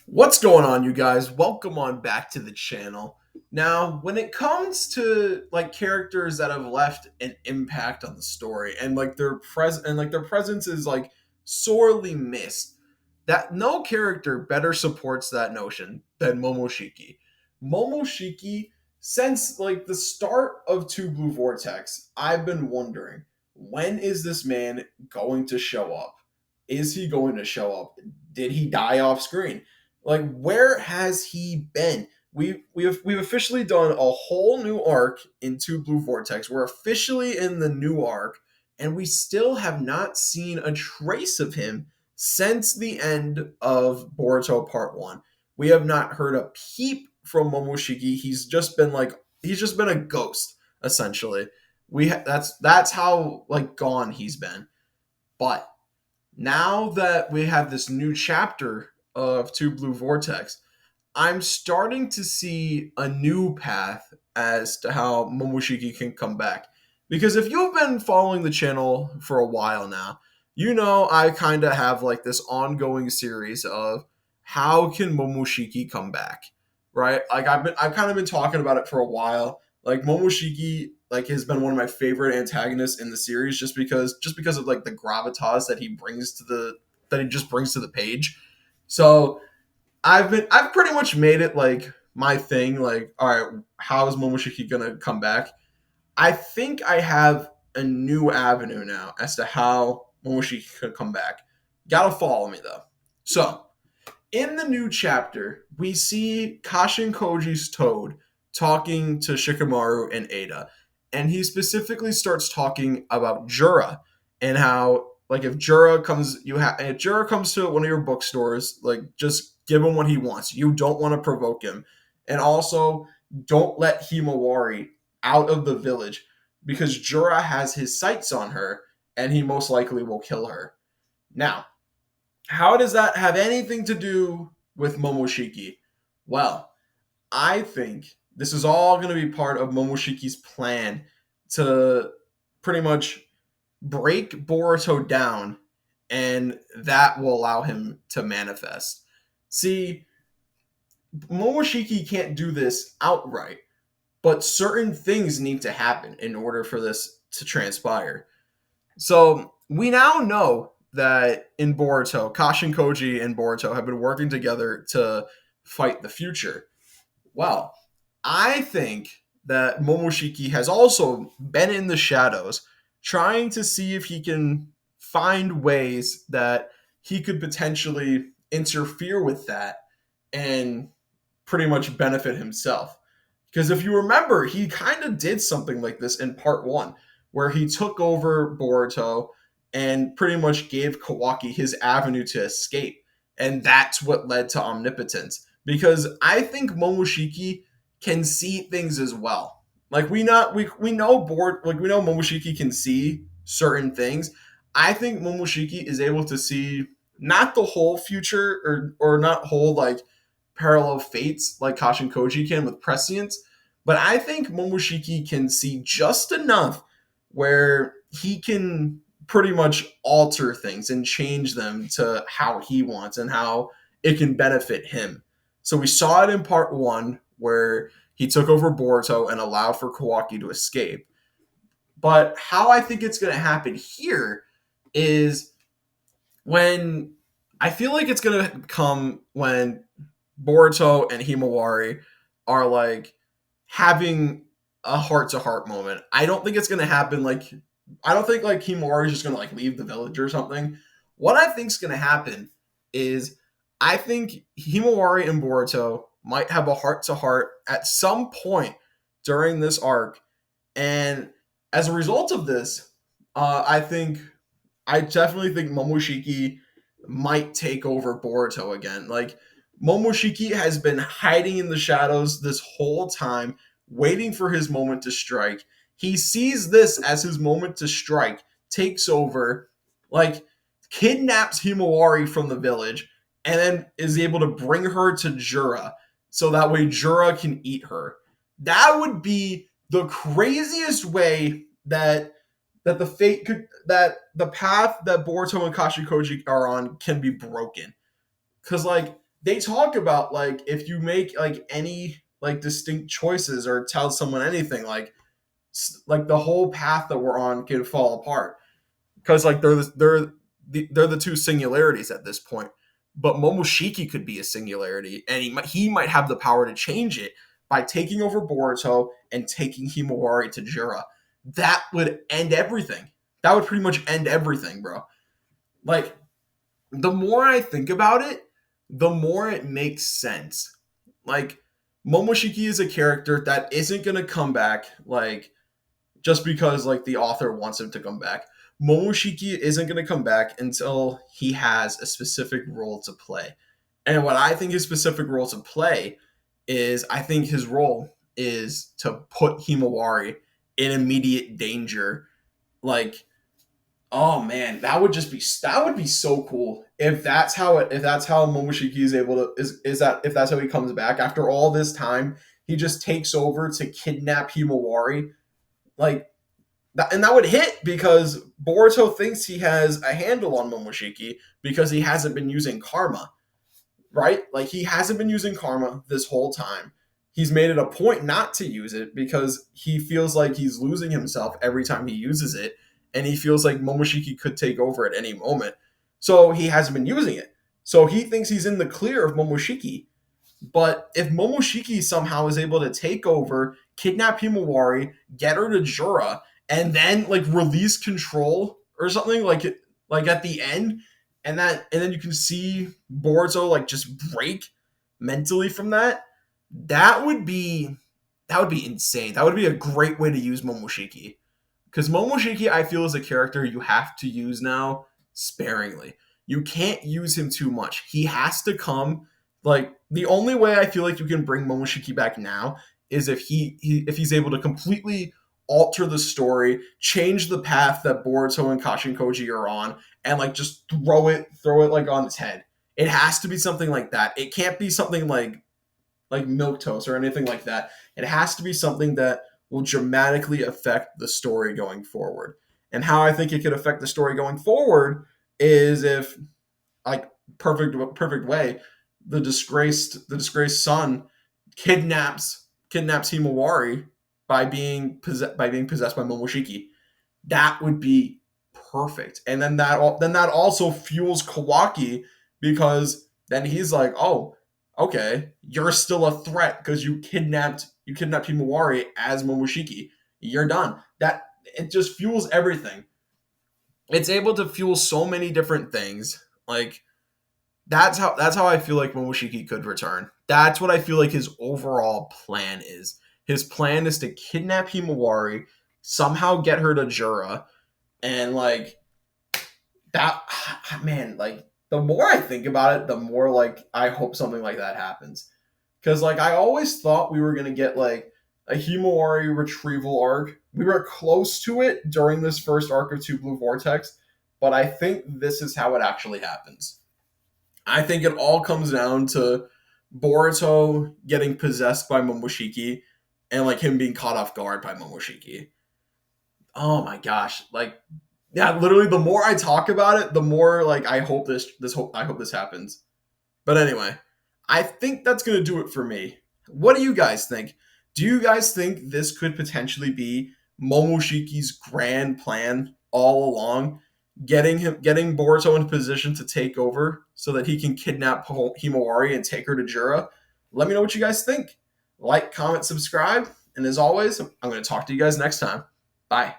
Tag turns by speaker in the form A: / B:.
A: What's going on, you guys? Welcome on back to the channel. Now, when it comes to like characters that have left an impact on the story and their presence is like sorely missed, that no character better supports that notion than Momoshiki. Momoshiki, since like the start of Two Blue Vortex, I've been wondering, when is this man going to show up? Is he going to show up? Did he die off screen? Like, where has he been? We've officially done a whole new arc in Two Blue Vortex. We're officially in the new arc, and we still have not seen a trace of him since the end of Boruto Part One. We have not heard a peep from Momoshiki. He's just been a ghost essentially. That's how like gone he's been. But now that we have this new chapter of Two Blue Vortex, I'm starting to see a new path as to how Momoshiki can come back. Because if you've been following the channel for a while now, you know I kind of have like this ongoing series of how can Momoshiki come back, right? Like I've kind of been talking about it for a while. Like Momoshiki like has been one of my favorite antagonists in the series just because of like the gravitas that he just brings to the page. So I've pretty much made it like my thing. Like, all right, how is Momoshiki gonna come back? I think I have a new avenue now as to how Momoshiki can come back. Gotta follow me though. So in the new chapter, we see Kashin Koji's Toad talking to Shikamaru and Ada, and he specifically starts talking about Jura and how like if Jura comes to one of your bookstores, like just give him what he wants. You don't want to provoke him, and also don't let Himawari out of the village because Jura has his sights on her, and he most likely will kill her. Now, how does that have anything to do with Momoshiki? Well, I think this is all going to be part of Momoshiki's plan to pretty much break Boruto down, and that will allow him to manifest. See, Momoshiki can't do this outright, but certain things need to happen in order for this to transpire. So we now know that in Boruto, Kashin Koji and Boruto have been working together to fight the future. Well, I think that Momoshiki has also been in the shadows trying to see if he can find ways that he could potentially interfere with that and pretty much benefit himself. Because if you remember, he kind of did something like this in part one, where he took over Boruto and pretty much gave Kawaki his avenue to escape. And that's what led to omnipotence. Because I think Momoshiki can see things as well. Like we know we know Momoshiki can see certain things. I think Momoshiki is able to see not the whole future or not whole like parallel fates like Kashin Koji can with prescience, but I think Momoshiki can see just enough where he can pretty much alter things and change them to how he wants and how it can benefit him. So we saw it in part one where he took over Boruto and allowed for Kawaki to escape. But how I think it's going to happen here is when I feel like it's going to come when Boruto and Himawari are like having a heart to heart moment. I don't think it's gonna happen like I don't think like Himawari is just gonna like leave the village or something. What I think's gonna happen is I think Himawari and Boruto might have a heart to heart at some point during this arc, and as a result of this, I definitely think Momoshiki might take over Boruto again. Like Momoshiki has been hiding in the shadows this whole time, waiting for his moment to strike. He sees this as his moment to strike, takes over, like kidnaps Himawari from the village, and then is able to bring her to Jura so that way Jura can eat her. That would be the craziest way that the fate could that the path that Boruto and Kashikoji are on can be broken. Cause like they talk about like if you make like any like distinct choices or tell someone anything like the whole path that we're on could fall apart because like they're the two singularities at this point. But Momoshiki could be a singularity, and he might have the power to change it by taking over Boruto and taking Himawari to Jura. That would end everything. That would pretty much end everything, bro. Like the more I think about it, the more it makes sense. Like Momoshiki is a character that isn't gonna come back like just because like the author wants him to come back. Momoshiki isn't going to come back until he has a specific role to play. And what I think his specific role to play is I think his role is to put Himawari in immediate danger. Like, oh man, that would be so cool if that's how Momoshiki is able to is that if that's how he comes back after all this time, he just takes over to kidnap Himawari. Like and that would hit because Boruto thinks he has a handle on Momoshiki because he hasn't been using karma, right? Like he hasn't been using karma this whole time. He's made it a point not to use it because he feels like he's losing himself every time he uses it, and he feels like Momoshiki could take over at any moment. So he hasn't been using it. So he thinks he's in the clear of Momoshiki. But if Momoshiki somehow is able to take over, kidnap Himawari, get her to Jura, and then like release control or something like at the end, and then you can see Boruto like just break mentally from that. That would be that would be insane. That would be a great way to use Momoshiki. Because Momoshiki, I feel, is a character you have to use now sparingly. You can't use him too much. He has to come. Like the only way I feel like you can bring Momoshiki back now is if if he's able to completely alter the story, change the path that Boruto and Kashin Koji are on, and like just throw it like on its head. It has to be something like that. It can't be something like milk toast or anything like that. It has to be something that will dramatically affect the story going forward. And how I think it could affect the story going forward is if like perfect way the disgraced son kidnaps Himawari by being possessed by Momoshiki. That would be perfect. And then that also fuels Kawaki because then he's like, "Oh, okay, you're still a threat because you kidnapped Himawari as Momoshiki. You're done." That it just fuels everything. It's able to fuel so many different things. Like that's how I feel like Momoshiki could return. That's what I feel like his overall plan is. His plan is to kidnap Himawari, somehow get her to Jura, and like that man, like the more I think about it, the more like I hope something like that happens. Cause like I always thought we were gonna get like a Himawari retrieval arc. We were close to it during this first arc of Two Blue Vortex, but I think this is how it actually happens. I think it all comes down to Boruto getting possessed by Momoshiki and like him being caught off guard by Momoshiki. Oh my gosh. Like yeah, literally the more I talk about it, the more like I hope this happens. But anyway, I think that's going to do it for me. What do you guys think? Do you guys think this could potentially be Momoshiki's grand plan all along? Getting Boruto into position to take over so that he can kidnap Himawari and take her to Jura? Let me know what you guys think. Like, comment, subscribe, and as always, I'm going to talk to you guys next time. Bye.